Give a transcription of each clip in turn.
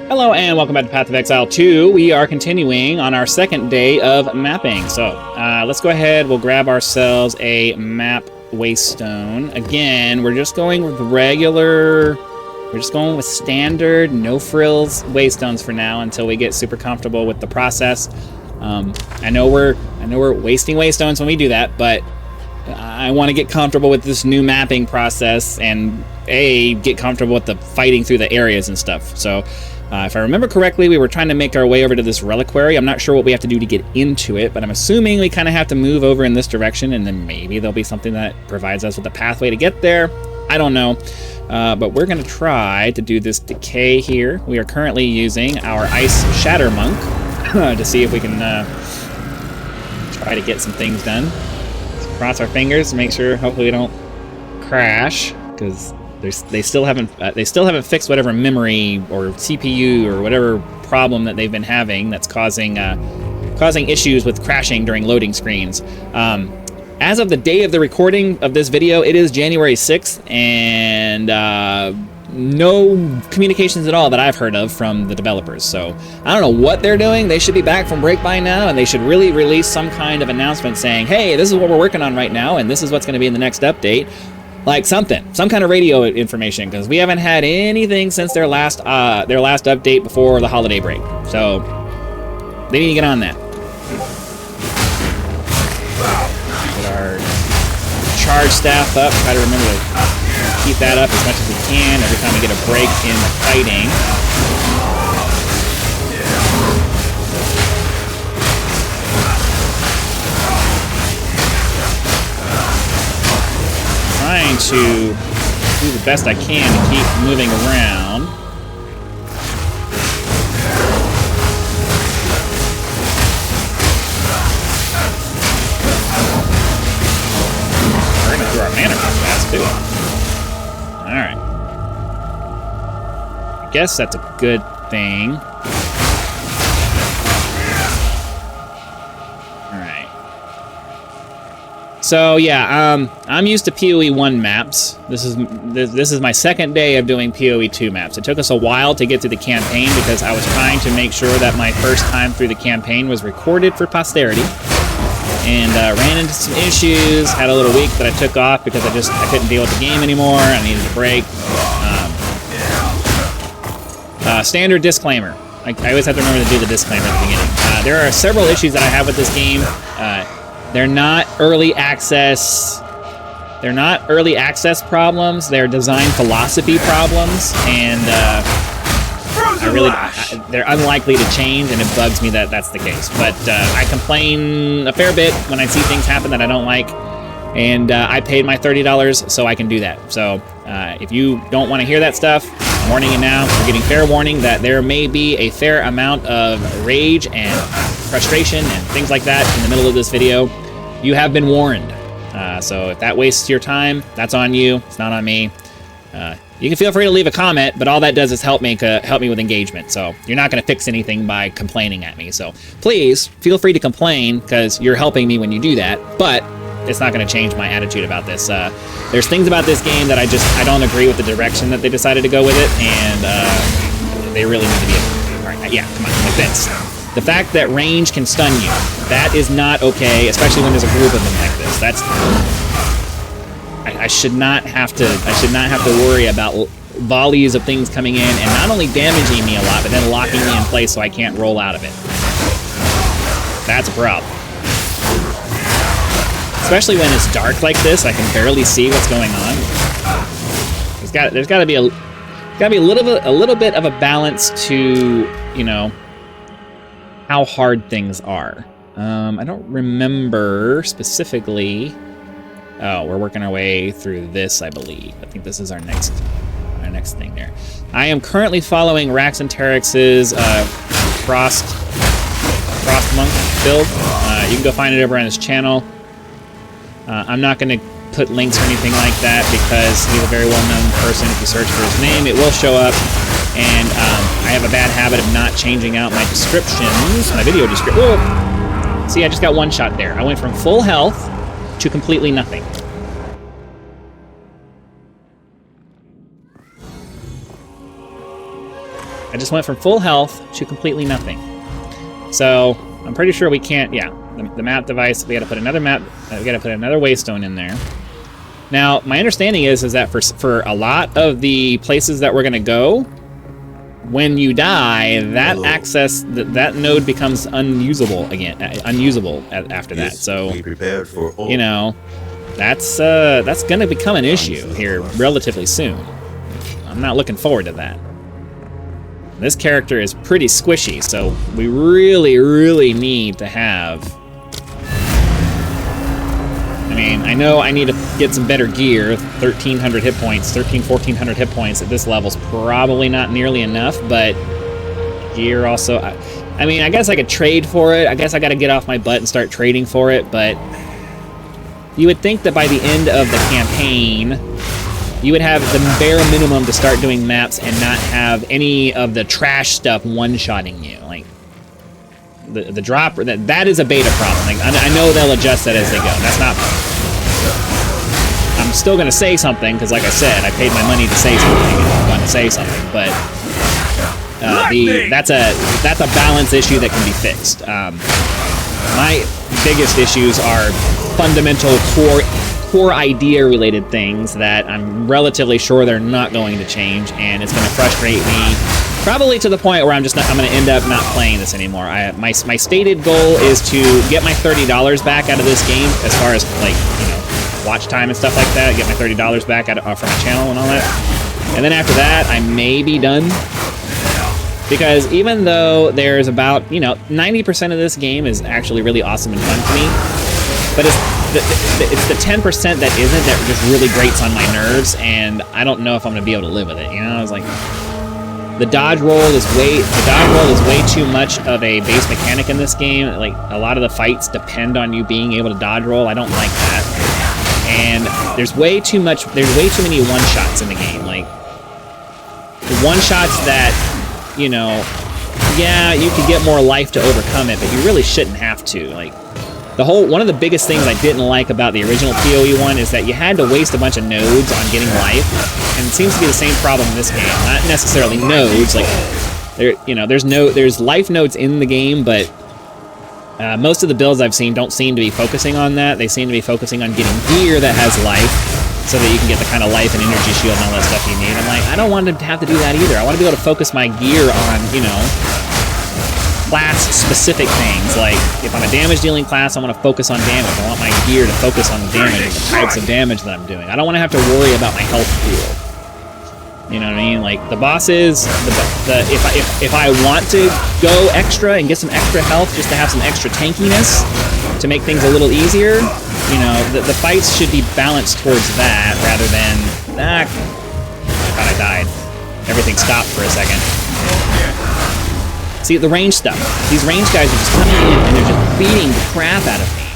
Hello and welcome back to Path of Exile 2. We are continuing on our second day of mapping. So let's go ahead, we'll grab ourselves a map waystone. Again, we're just going with regular, we're just going with standard, no frills waystones for now until we get super comfortable with the process. I know we're wasting waystones when we do that, but I want to get comfortable with this new mapping process and get comfortable with the fighting through the areas and stuff. So if I remember correctly, we were trying to make our way over to this reliquary. I'm not sure what we have to do to get into it, but I'm assuming we kind of have to move over in this direction, and then maybe there'll be something that provides us with a pathway to get there. I don't know, but we're going to try to do this decay here. We are currently using our Ice Shatter Monk to see if we can try to get some things done. Let's cross our fingers to make sure, hopefully we don't crash, because they still haven't fixed whatever memory or CPU or whatever problem that they've been having that's causing issues with crashing during loading screens. As of the day of the recording of this video, it is January 6th, and no communications at all that I've heard of from the developers. So I don't know what they're doing. They should be back from break by now, and they should really release some kind of announcement saying, hey, this is what we're working on right now, and this is what's going to be in the next update. Like some kind of radio information, because we haven't had anything since their last update before the holiday break. So they need to get on that. Get our charge staff up. Try to remember to keep that up as much as we can every time we get a break in fighting. Trying to do the best I can to keep moving around. We're gonna throw our mana real fast too. Alright. I guess that's a good thing. So yeah, I'm used to PoE 1 maps. This is my second day of doing PoE 2 maps. It took us a while to get through the campaign because I was trying to make sure that my first time through the campaign was recorded for posterity, and ran into some issues. Had a little week that I took off because I couldn't deal with the game anymore. I needed a break. Standard disclaimer. I always have to remember to do the disclaimer at the beginning. There are several issues that I have with this game. They're not early access. They're not early access problems. They're design philosophy problems, and they're unlikely to change. And it bugs me that that's the case. But I complain a fair bit when I see things happen that I don't like, and I paid my $30, so I can do that. So if you don't want to hear that stuff, I'm warning you now. You're getting fair warning that there may be a fair amount of rage and frustration and things like that in the middle of this video. You have been warned. So if that wastes your time, that's on you. It's not on me. You can feel free to leave a comment, but all that does is help me with engagement. So you're not going to fix anything by complaining at me. So please feel free to complain, because you're helping me when you do that. But it's not going to change my attitude about this. There's things about this game that I don't agree with the direction that they decided to go with it, and they really need to be. All right, yeah, come on, like this. The fact that range can stun you, that is not okay, especially when there's a group of them like this. That's I should not have to worry about volleys of things coming in and not only damaging me a lot, but then locking me in place so I can't roll out of it. That's a problem. Especially when it's dark like this, I can barely see what's going on. There's got to be a little bit of a balance to, you know, how hard things are. I don't remember specifically. Oh, we're working our way through this, I believe. I think this is our next thing there. I am currently following Rax and Terex's Frost Monk build. You can go find it over on his channel. I'm not going to put links or anything like that because he's a very well-known person. If you search for his name, it will show up. And I have a bad habit of not changing out my descriptions, my video description. See, I just got one shot there. I went from full health to completely nothing. I just went from full health to completely nothing. So I'm pretty sure we can't. Yeah, the map device. We got to put another map. We got to put another waystone in there. Now, my understanding is that for a lot of the places that we're gonna go, when you die, that that node becomes unusable again, after that. So, you know, that's gonna become an issue here relatively soon. I'm not looking forward to that. This character is pretty squishy, so we really, really need to have... I mean, I know I need to get some better gear. 1,300 hit points, 1,400 hit points at this level's probably not nearly enough, but gear also... I mean, I guess I could trade for it. I guess I gotta get off my butt and start trading for it, but you would think that by the end of the campaign, you would have the bare minimum to start doing maps and not have any of the trash stuff one-shotting you. Like, the drop, that is a beta problem. Like, I know they'll adjust that as they go. That's not... I'm still going to say something, because like I said, I paid my money to say something, and I'm going to say something, but that's a balance issue that can be fixed. My biggest issues are fundamental core idea related things that I'm relatively sure they're not going to change, and it's going to frustrate me probably to the point where I'm going to end up not playing this anymore. My stated goal is to get my $30 back out of this game, as far as, like, you know, watch time and stuff like that, get my $30 back out from my channel and all that. And then after that, I may be done. Because even though there's about, you know, 90% of this game is actually really awesome and fun to me, but it's the 10% that isn't that just really grates on my nerves, and I don't know if I'm gonna be able to live with it. You know, it's like the dodge roll is way too much of a base mechanic in this game. Like, a lot of the fights depend on you being able to dodge roll. I don't like that, and there's way too many one shots in the game. Like, the one shots that, you know, yeah, you could get more life to overcome it, but you really shouldn't have to. Like, one of the biggest things I didn't like about the original PoE one is that you had to waste a bunch of nodes on getting life, and it seems to be the same problem in this game. Not necessarily nodes, like, you know, there's life nodes in the game, but most of the builds I've seen don't seem to be focusing on that. They seem to be focusing on getting gear that has life, so that you can get the kind of life and energy shield and all that stuff you need. I'm like, I don't want to have to do that either. I want to be able to focus my gear on, you know, class-specific things. Like, if I'm a damage-dealing class, I want to focus on damage. I want my gear to focus on the damage, the types of damage that I'm doing. I don't want to have to worry about my health pool. You know what I mean? Like, the bosses, if I want to go extra and get some extra health just to have some extra tankiness to make things a little easier, you know, the fights should be balanced towards that rather than... I thought I died. Everything stopped for a second. See, the range stuff. These range guys are just coming in and they're just beating the crap out of me.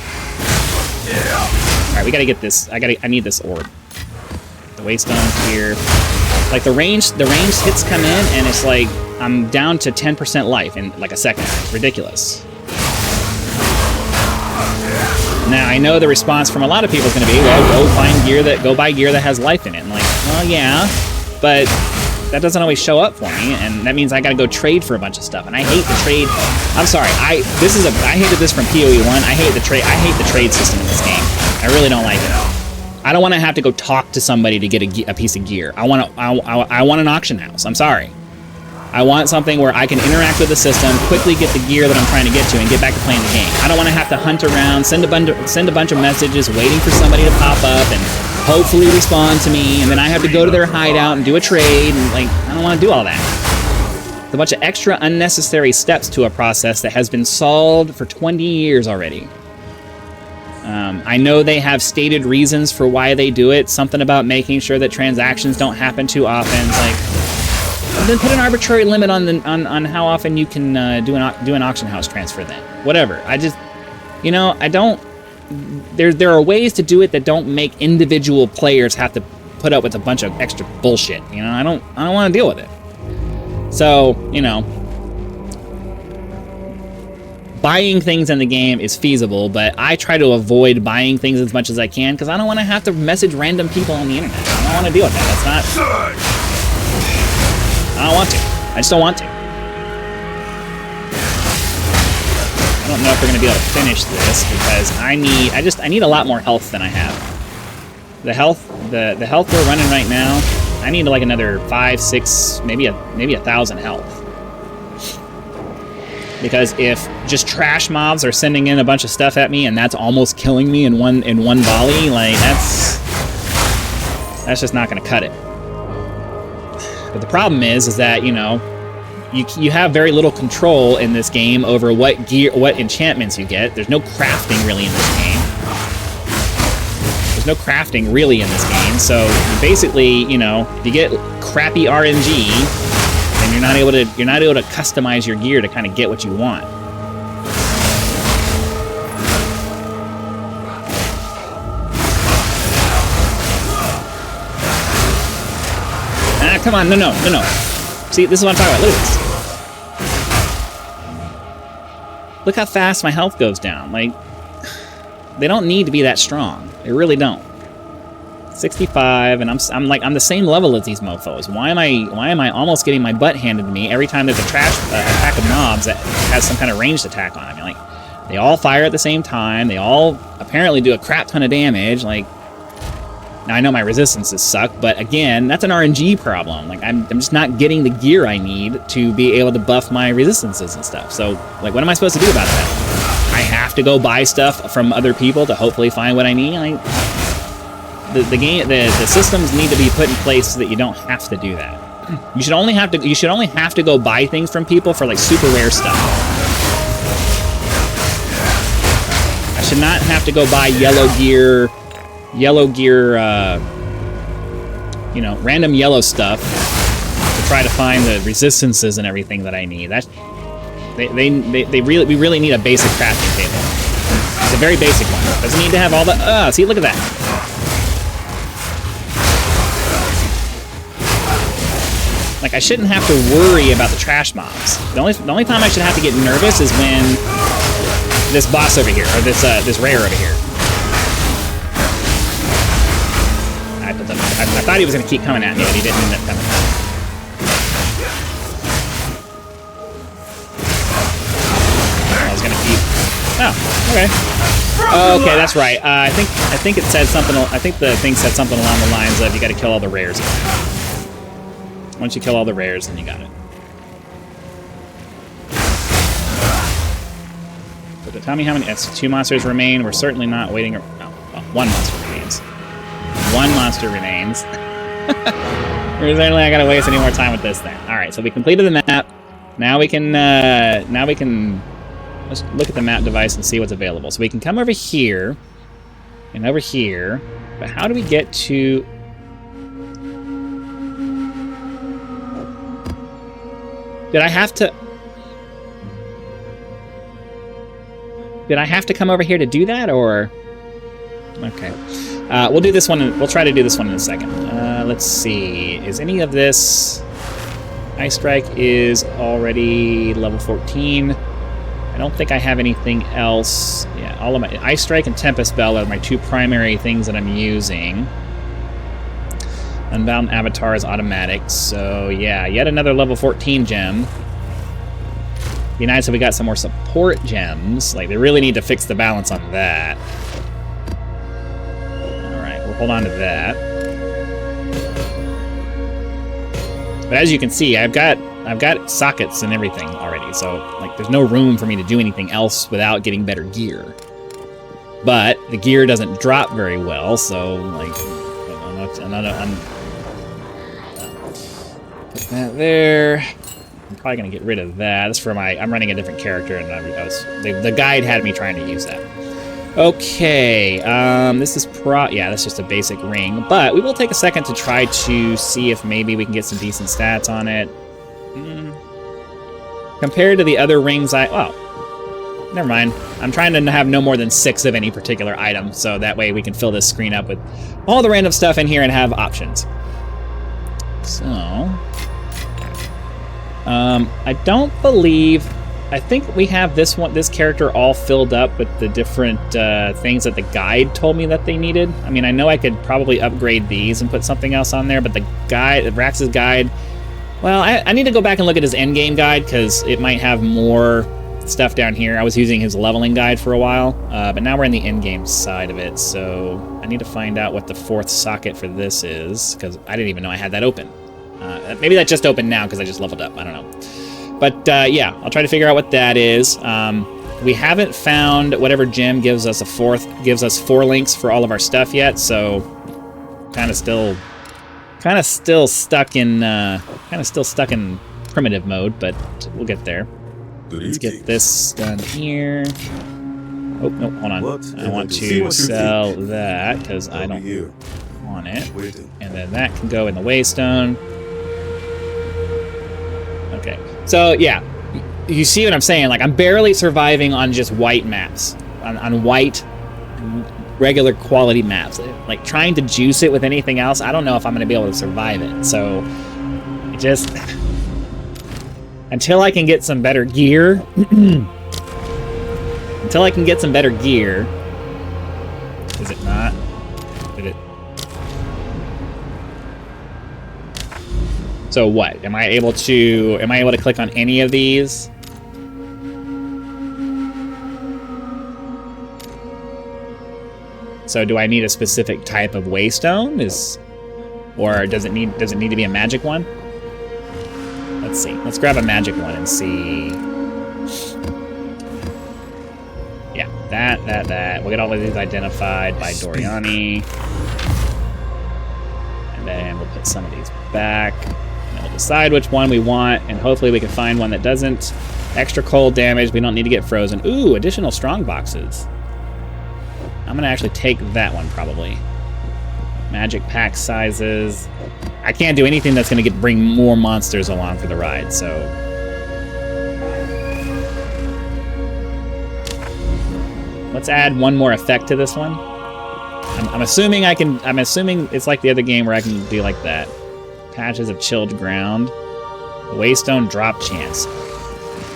Alright, we gotta get this. I need this orb. The waystone here. Like, the range hits come in and it's like I'm down to 10% life in like a second. It's ridiculous. Now, I know the response from a lot of people is going to be, well, go buy gear that has life in it. And like, well, yeah, but that doesn't always show up for me, and that means I got to go trade for a bunch of stuff. And I hate the trade. I'm sorry, I hated this from PoE 1. I hate the trade system in this game. I really don't like it. I don't want to have to go talk to somebody to get a piece of gear. I want an auction house. I'm sorry. I want something where I can interact with the system, quickly get the gear that I'm trying to get to, and get back to playing the game. I don't want to have to hunt around, send a bunch of messages, waiting for somebody to pop up and hopefully respond to me, and then I have to go to their hideout and do a trade, and like, I don't want to do all that. It's a bunch of extra unnecessary steps to a process that has been solved for 20 years already. I know they have stated reasons for why they do it, something about making sure that transactions don't happen too often. It's like, then put an arbitrary limit on how often you can do an auction house transfer then. Whatever. I just, you know, I don't... There are ways to do it that don't make individual players have to put up with a bunch of extra bullshit. You know, I don't want to deal with it. So, you know, buying things in the game is feasible, but I try to avoid buying things as much as I can because I don't want to have to message random people on the internet. I don't want to deal with that. That's not... I don't want to. I just don't want to. don't know if we're going to be able to finish this because I need a lot more health than I have. The health we're running right now, I need like another 5, 6, maybe 1,000 health. Because if just trash mobs are sending in a bunch of stuff at me and that's almost killing me in one volley, like that's just not going to cut it. But the problem is that, you know, you have very little control in this game over what enchantments you get. There's no crafting really in this game. There's no crafting really in this game. So basically, you know, if you get crappy RNG, then you're not able to customize your gear to kind of get what you want. Ah, come on, no. See, this is what I'm talking about. Look at this. Look how fast my health goes down. Like, they don't need to be that strong. They really don't. 65, and I'm the same level as these mofos. Why am I almost getting my butt handed to me every time there's a attack of mobs that has some kind of ranged attack on them? Like, they all fire at the same time. They all apparently do a crap ton of damage. Like, now I know my resistances suck, but again, that's an RNG problem. Like, I'm just not getting the gear I need to be able to buff my resistances and stuff. So, like, what am I supposed to do about that? I have to go buy stuff from other people to hopefully find what I need. Like, the systems need to be put in place so that you don't have to do that. You should only have to go buy things from people for like super rare stuff. I should not have to go buy yellow gear, you know, random yellow stuff to try to find the resistances and everything that I need. We really need a basic crafting table. It's a very basic one. Doesn't need to have all the see, look at that. Like, I shouldn't have to worry about the trash mobs. The only time I should have to get nervous is when this boss over here, or this rare over here. I thought he was going to keep coming at me, but he didn't end up coming. I was going to keep... Oh, okay. Okay, that's right. I think it said something... I think the thing said something along the lines of you got to kill all the rares. Once you kill all the rares, then you got it. So tell me how many... That's 2 monsters remain. We're certainly not waiting... No, well, 1 monster remains. 1 monster remains. We're certainly not going to waste any more time with this thing. Alright, so we completed the map. Now we can... Let's look at the map device and see what's available. So we can come over here. And over here. But how do we get to... Did I have to come over here to do that, or? Okay. We'll do this one. We'll try to do this one in a second. Let's see. Is any of this... Ice Strike is already level 14. I don't think I have anything else. Yeah, all of my... Ice Strike and Tempest Bell are my 2 primary things that I'm using. Unbound Avatar is automatic, so yeah, yet another level 14 gem. Be nice if we got some more support gems. Like, they really need to fix the balance on that. Alright, we'll hold on to that. But as you can see, I've got sockets and everything already, so like there's no room for me to do anything else without getting better gear. But the gear doesn't drop very well, so like put that there. I'm probably gonna get rid of that. That's for my... I'm running a different character, and the guide had me trying to use that. Okay, this is yeah, that's just a basic ring, but we will take a second to try to see if maybe we can get some decent stats on it. Compared to the other rings, oh, never mind. I'm trying to have no more than 6 of any particular item, so that way we can fill this screen up with all the random stuff in here and have options. So, I don't believe... I think we have this character all filled up with the different things that the guide told me that they needed. I mean, I know I could probably upgrade these and put something else on there, but the guide, Rax's guide... Well, I need to go back and look at his endgame guide, because it might have more stuff down here. I was using his leveling guide for a while, but now we're in the endgame side of it, so I need to find out what the 4th socket for this is, because I didn't even know I had that open. Maybe that just opened now because I just leveled up. I don't know. But yeah, I'll try to figure out what that is. We haven't found whatever gem gives us 4 links for all of our stuff yet, so kind of still stuck in primitive mode, but we'll get there. Let's get this done here. Oh, no, hold on. I want to sell that because I don't want it. And then that can go in the waystone. Okay, so yeah, you see what I'm saying? Like, I'm barely surviving on just white maps, on white, regular quality maps. Like, trying to juice it with anything else, I don't know if I'm going to be able to survive it. So, just until I can get some better gear, is it not? Did it? So what? Am I able to click on any of these? So do I need a specific type of waystone? Or does it need to be a magic one? Let's see. Let's grab a magic one and see. Yeah, that. We'll get all of these identified by Doriani. And then we'll put some of these back. And we'll decide which one we want, and hopefully we can find one that doesn't. Extra cold damage, we don't need to get frozen. Ooh, additional strong boxes. I'm gonna actually take that one, probably. Magic pack sizes. I can't do anything that's gonna bring more monsters along for the ride, so. Let's add one more effect to this one. I'm assuming it's like the other game where I can do like that. Patches of chilled ground. Waystone drop chance.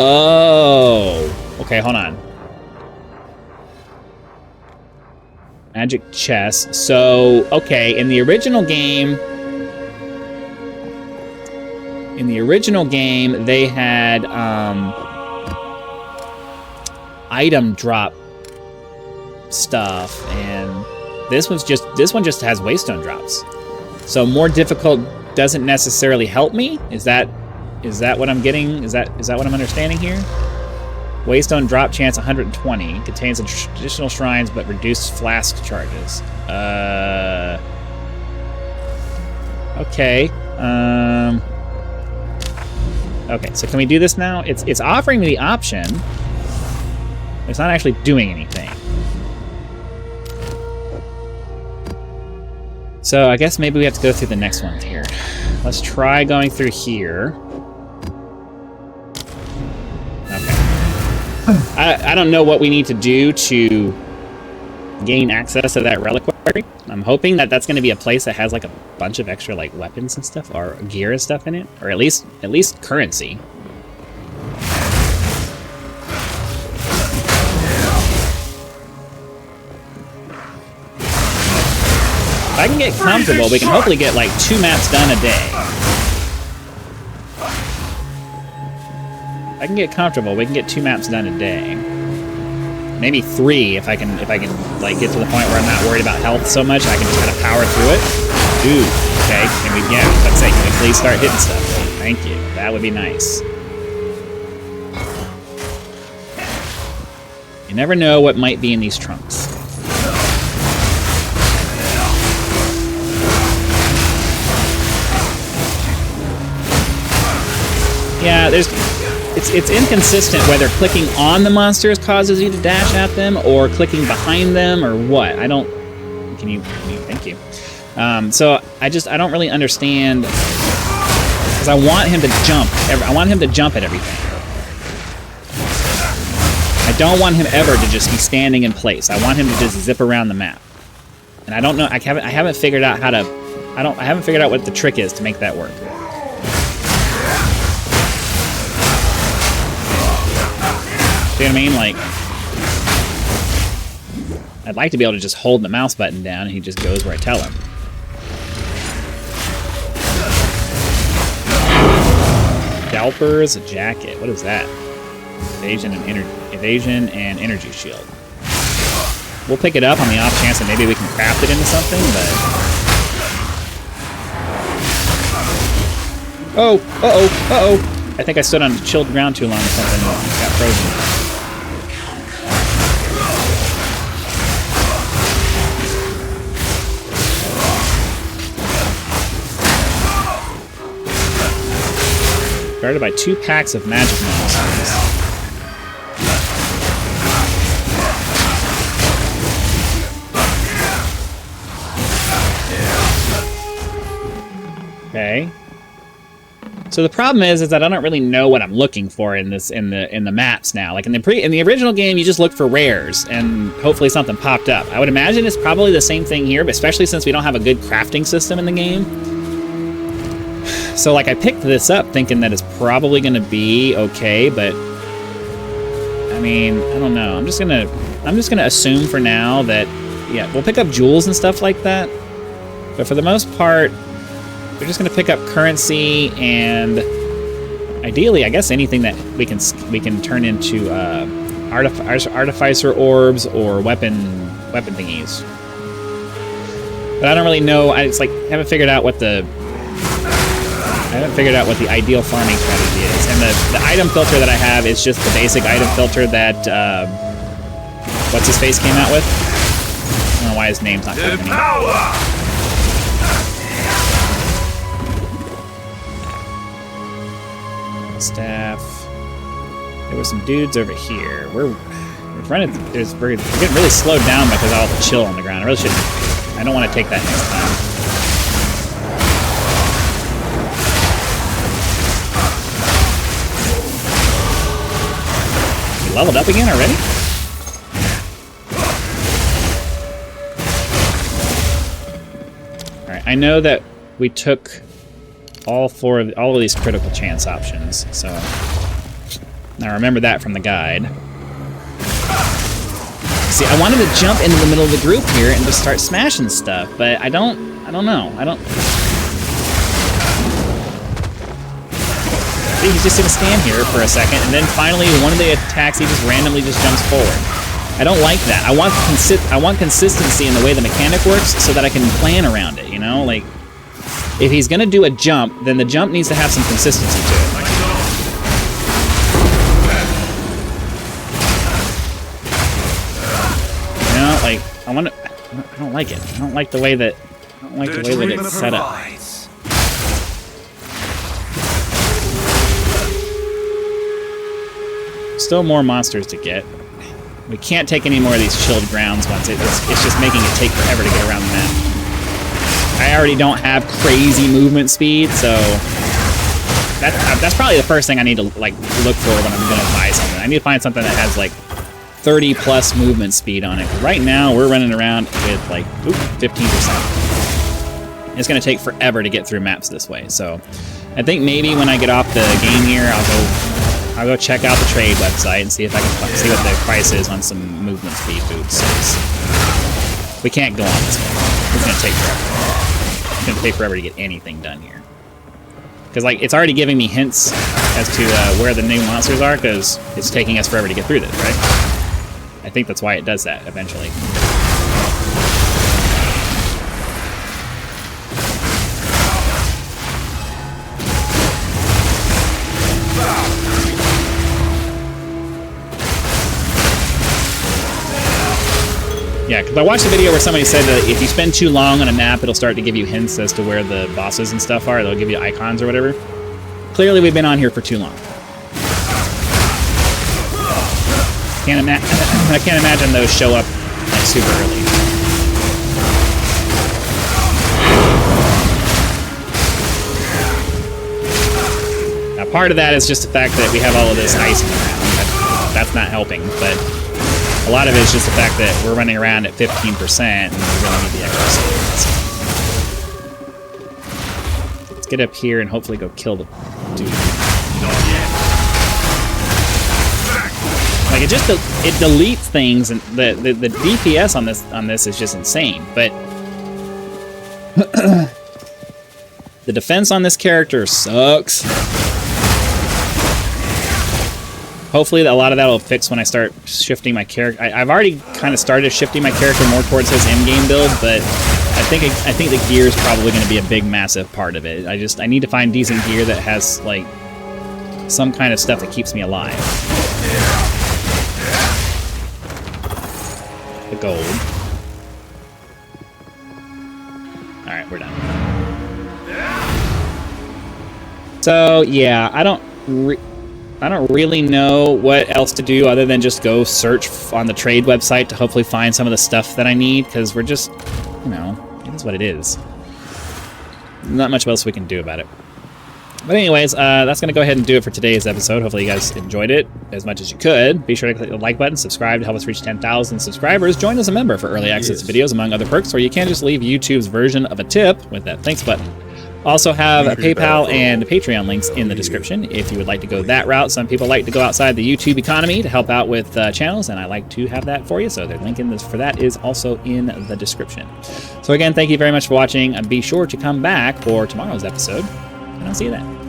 Oh! Okay, hold on. Magic chest. So, okay, in the original game, they had item drop stuff, and this one just has waystone drops. So more difficult doesn't necessarily help me. Is that what I'm getting? Is that what I'm understanding here? Waystone drop chance 120. Contains additional shrines but reduced flask charges. Okay. Okay, so can we do this now? It's offering me the option. It's not actually doing anything. So I guess maybe we have to go through the next ones here. Let's try going through here. I don't know what we need to do to gain access to that reliquary. I'm hoping that that's going to be a place that has like a bunch of extra like weapons and stuff, or gear and stuff in it, or at least currency. If I can get comfortable, we can hopefully get like 2 maps done a day. I can get comfortable, we can get 2 maps done a day. Maybe 3 if I can like get to the point where I'm not worried about health so much. I can just kind of power through it. Ooh, okay. Can we please start hitting stuff? Thank you. That would be nice. You never know what might be in these trunks. Yeah, it's inconsistent whether clicking on the monsters causes you to dash at them or clicking behind them or what. Can you thank you. So I don't really understand, because I want him to jump. I want him to jump at everything. I don't want him ever to just be standing in place. I want him to just zip around the map. And I don't know. I haven't figured out how to. I haven't figured out what the trick is to make that work. See what I mean? Like, I'd like to be able to just hold the mouse button down and he just goes where I tell him. Scalper's jacket. What is that? Evasion and energy shield. We'll pick it up on the off chance that maybe we can craft it into something, but... Oh! Uh-oh! Uh-oh! I think I stood on chilled ground too long or something and got frozen. Guarded by 2 packs of magic monsters. Okay. So the problem is that I don't really know what I'm looking for in the maps now. Like in the original game, you just looked for rares and hopefully something popped up. I would imagine it's probably the same thing here, but especially since we don't have a good crafting system in the game. So like I picked this up thinking that it's probably going to be okay, but I mean, I don't know. I'm just gonna assume for now that yeah, we'll pick up jewels and stuff like that. But for the most part, we're just going to pick up currency and ideally, I guess anything that we can turn into artificer orbs or weapon thingies. But I don't really know. I haven't figured out what the ideal farming strategy is. And the item filter that I have is just the basic item filter that what's his face came out with. I don't know why his name's not coming in. Staff. There were some dudes over here. We're getting really slowed down because of all the chill on the ground. I don't want to take that next time. We leveled up again already? Alright, I know that we took all of these critical chance options, so now remember that from the guide. See, I wanted to jump into the middle of the group here and just start smashing stuff, but I don't know. See, he's just gonna stand here for a second, and then finally one of the attacks he just randomly just jumps forward. I don't like that. I want consistency in the way the mechanic works so that I can plan around it, you know? Like, if he's going to do a jump, then the jump needs to have some consistency to it. You know, like, I don't like it. I don't like the way that it's set up. Still more monsters to get. We can't take any more of these chilled grounds once it's just making it take forever to get around the map. I already don't have crazy movement speed, so that's probably the first thing I need to like look for when I'm gonna buy something. I need to find something that has like 30 plus movement speed on it. Right now we're running around with like 15%. It's gonna take forever to get through maps this way. So I think maybe when I get off the game here, I'll go check out the trade website and see if I can see what the price is on some movement speed boots. We can't go on this way. It's gonna take forever. It's gonna take forever to get anything done here. Because like it's already giving me hints as to where the new monsters are, because it's taking us forever to get through this, right? I think that's why it does that eventually. Yeah, because I watched a video where somebody said that if you spend too long on a map, it'll start to give you hints as to where the bosses and stuff are. They'll give you icons or whatever. Clearly, we've been on here for too long. I can't imagine those show up like super early. Now, part of that is just the fact that we have all of this ice in the ground. That's not helping, but a lot of it is just the fact that we're running around at 15% and we really need the extra speed. Let's get up here and hopefully go kill the dude. Like it deletes things, and the DPS on this is just insane. But the defense on this character sucks. Hopefully a lot of that will fix when I start shifting my character. I've already kind of started shifting my character more towards his endgame build, but I think the gear is probably going to be a big, massive part of it. I need to find decent gear that has like some kind of stuff that keeps me alive. The gold. All right, we're done. So yeah, I don't really know what else to do other than just go search on the trade website to hopefully find some of the stuff that I need, because we're just, you know, it is what it is. Not much else we can do about it. But anyways, that's going to go ahead and do it for today's episode. Hopefully you guys enjoyed it as much as you could. Be sure to click the like button, subscribe to help us reach 10,000 subscribers. Join as a member for early access videos, among other perks, where you can just leave YouTube's version of a tip with that thanks button. Also have PayPal and Patreon links in the description if you would like to go that route. Some people like to go outside the YouTube economy to help out with channels, and I like to have that for you. So the link for that is also in the description. So again, thank you very much for watching, and be sure to come back for tomorrow's episode, and I'll see you then.